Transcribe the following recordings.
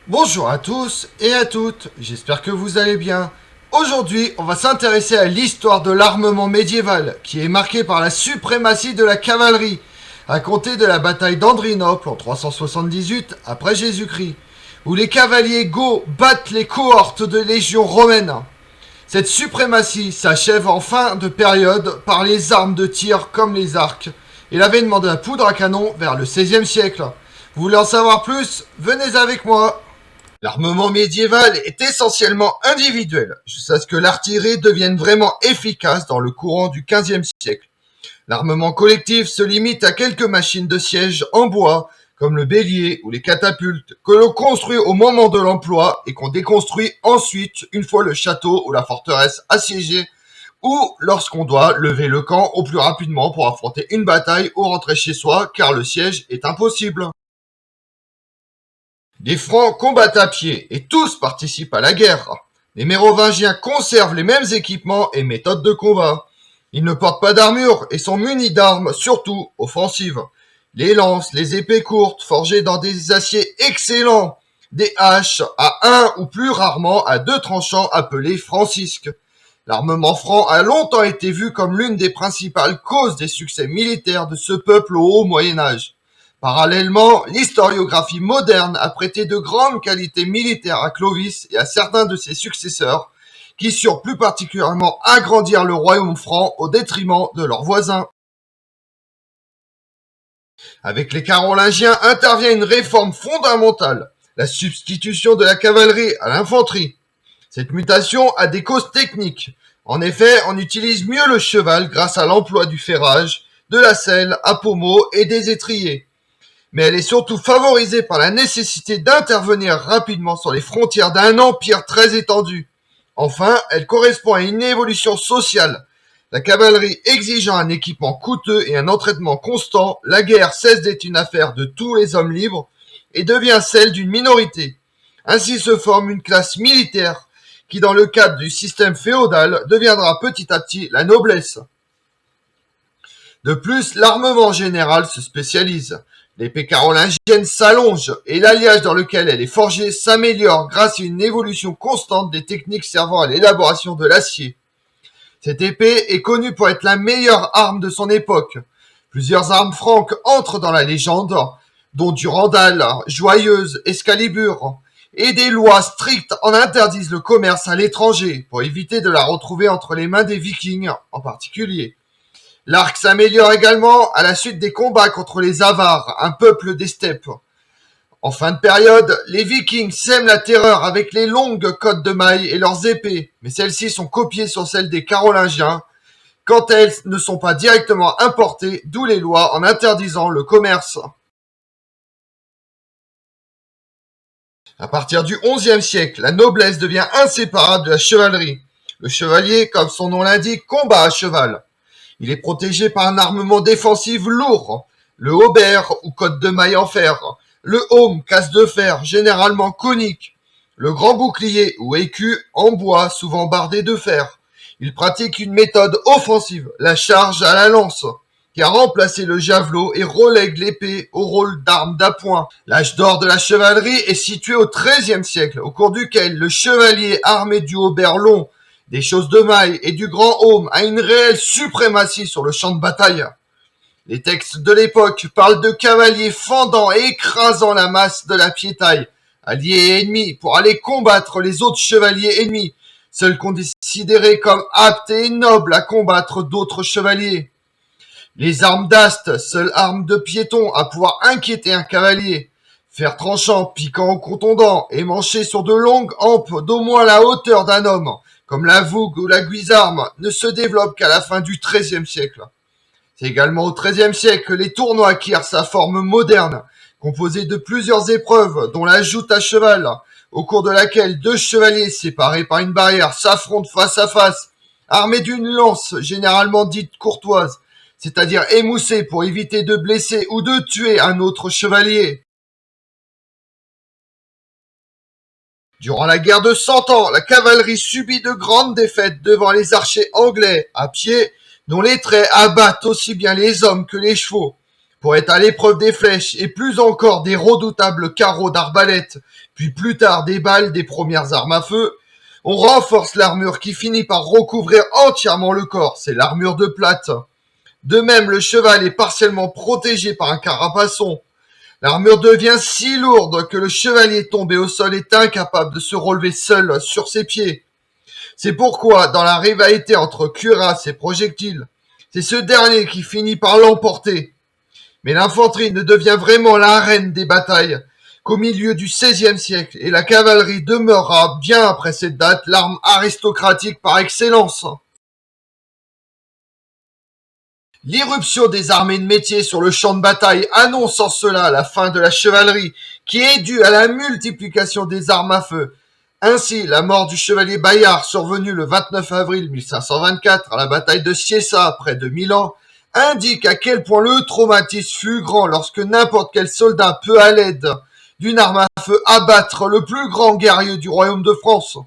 Bonjour à tous et à toutes, j'espère que vous allez bien. Aujourd'hui, on va s'intéresser à l'histoire de l'armement médiéval, qui est marquée par la suprématie de la cavalerie, à compter de la bataille d'Andrinople en 378 après Jésus-Christ, où les cavaliers goths battent les cohortes de légions romaines. Cette suprématie s'achève en fin de période par les armes de tir comme les arcs, et l'avènement de la poudre à canon vers le XVIe siècle. Vous voulez en savoir plus? Venez avec moi. L'armement médiéval est essentiellement individuel, jusqu'à ce que l'artillerie devienne vraiment efficace dans le courant du XVe siècle. L'armement collectif se limite à quelques machines de siège en bois, comme le bélier ou les catapultes, que l'on construit au moment de l'emploi et qu'on déconstruit ensuite une fois le château ou la forteresse assiégée, ou lorsqu'on doit lever le camp au plus rapidement pour affronter une bataille ou rentrer chez soi car le siège est impossible. Les Francs combattent à pied et tous participent à la guerre. Les Mérovingiens conservent les mêmes équipements et méthodes de combat. Ils ne portent pas d'armure et sont munis d'armes surtout offensives. Les lances, les épées courtes forgées dans des aciers excellents, des haches à un ou plus rarement à deux tranchants appelés francisques. L'armement franc a longtemps été vu comme l'une des principales causes des succès militaires de ce peuple au haut Moyen-Âge. Parallèlement, l'historiographie moderne a prêté de grandes qualités militaires à Clovis et à certains de ses successeurs, qui surent plus particulièrement agrandir le royaume franc au détriment de leurs voisins. Avec les Carolingiens intervient une réforme fondamentale, la substitution de la cavalerie à l'infanterie. Cette mutation a des causes techniques. En effet, on utilise mieux le cheval grâce à l'emploi du ferrage, de la selle à pommeau et des étriers. Mais elle est surtout favorisée par la nécessité d'intervenir rapidement sur les frontières d'un empire très étendu. Enfin, elle correspond à une évolution sociale. La cavalerie exigeant un équipement coûteux et un entraînement constant, la guerre cesse d'être une affaire de tous les hommes libres et devient celle d'une minorité. Ainsi se forme une classe militaire qui, dans le cadre du système féodal, deviendra petit à petit la noblesse. De plus, l'armement général se spécialise. L'épée carolingienne s'allonge et l'alliage dans lequel elle est forgée s'améliore grâce à une évolution constante des techniques servant à l'élaboration de l'acier. Cette épée est connue pour être la meilleure arme de son époque. Plusieurs armes franques entrent dans la légende, dont Durandal, Joyeuse, Excalibur, et des lois strictes en interdisent le commerce à l'étranger pour éviter de la retrouver entre les mains des Vikings en particulier. L'arc s'améliore également à la suite des combats contre les Avars, un peuple des steppes. En fin de période, les Vikings sèment la terreur avec les longues cottes de mailles et leurs épées, mais celles-ci sont copiées sur celles des Carolingiens, quand elles ne sont pas directement importées, d'où les lois en interdisant le commerce. À partir du XIe siècle, la noblesse devient inséparable de la chevalerie. Le chevalier, comme son nom l'indique, combat à cheval. Il est protégé par un armement défensif lourd, le hauberk ou cotte de maille en fer, le aume, casse de fer, généralement conique, le grand bouclier ou écu en bois, souvent bardé de fer. Il pratique une méthode offensive, la charge à la lance, qui a remplacé le javelot et relègue l'épée au rôle d'arme d'appoint. L'âge d'or de la chevalerie est situé au XIIIe siècle, au cours duquel le chevalier armé du hauberk long, des choses de maille et du grand aume a une réelle suprématie sur le champ de bataille. Les textes de l'époque parlent de cavaliers fendant et écrasant la masse de la piétaille, alliés et ennemis, pour aller combattre les autres chevaliers ennemis, seuls considérés comme aptes et nobles à combattre d'autres chevaliers. Les armes d'ast, seules armes de piéton à pouvoir inquiéter un cavalier. Fer tranchant, piquant ou contondant, émanché sur de longues hampes d'au moins la hauteur d'un homme, comme la vougue ou la guisarme, ne se développent qu'à la fin du XIIIe siècle. C'est également au XIIIe siècle que les tournois acquièrent sa forme moderne, composée de plusieurs épreuves, dont la joute à cheval, au cours de laquelle deux chevaliers séparés par une barrière s'affrontent face à face, armés d'une lance généralement dite courtoise, c'est-à-dire émoussée pour éviter de blesser ou de tuer un autre chevalier. Durant la guerre de Cent Ans, la cavalerie subit de grandes défaites devant les archers anglais, à pied, dont les traits abattent aussi bien les hommes que les chevaux. Pour être à l'épreuve des flèches et plus encore des redoutables carreaux d'arbalète, puis plus tard des balles des premières armes à feu. On renforce l'armure qui finit par recouvrir entièrement le corps, c'est l'armure de plate. De même, le cheval est partiellement protégé par un carapaçon. L'armure devient si lourde que le chevalier tombé au sol est incapable de se relever seul sur ses pieds. C'est pourquoi, dans la rivalité entre cuirasse et projectile, c'est ce dernier qui finit par l'emporter. Mais l'infanterie ne devient vraiment la reine des batailles qu'au milieu du XVIe siècle, et la cavalerie demeurera, bien après cette date, l'arme aristocratique par excellence. L'irruption des armées de métier sur le champ de bataille annonce en cela la fin de la chevalerie, qui est due à la multiplication des armes à feu. Ainsi, la mort du chevalier Bayard, survenue le 29 avril 1524 à la bataille de Ciessa, près de Milan, indique à quel point le traumatisme fut grand lorsque n'importe quel soldat peut, à l'aide d'une arme à feu, abattre le plus grand guerrier du royaume de France.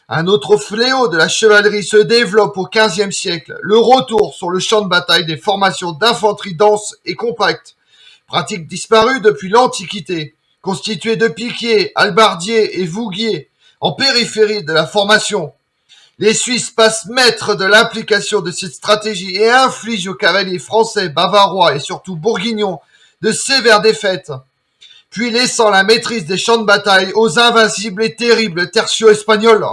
Un autre fléau de la chevalerie se développe au XVe siècle, le retour sur le champ de bataille des formations d'infanterie dense et compacte, pratique disparue depuis l'Antiquité, constituée de piquiers, halbardiers et vouguiers, en périphérie de la formation. Les Suisses passent maîtres de l'application de cette stratégie et infligent aux cavaliers français, bavarois et surtout bourguignons de sévères défaites, puis laissant la maîtrise des champs de bataille aux invincibles et terribles tertios espagnols.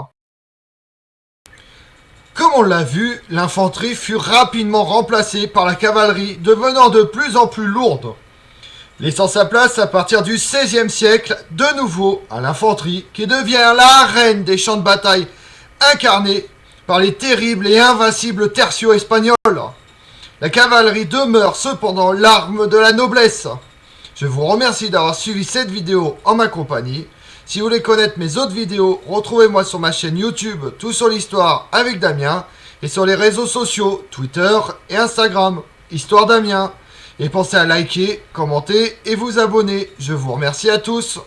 Comme on l'a vu, l'infanterie fut rapidement remplacée par la cavalerie, devenant de plus en plus lourde, laissant sa place à partir du XVIe siècle, de nouveau à l'infanterie, qui devient la reine des champs de bataille, incarnée par les terribles et invincibles tertios espagnols. La cavalerie demeure cependant l'arme de la noblesse. Je vous remercie d'avoir suivi cette vidéo en ma compagnie. Si vous voulez connaître mes autres vidéos, retrouvez-moi sur ma chaîne YouTube Tout sur l'Histoire avec Damien et sur les réseaux sociaux Twitter et Instagram Histoire Damien. Et pensez à liker, commenter et vous abonner. Je vous remercie à tous.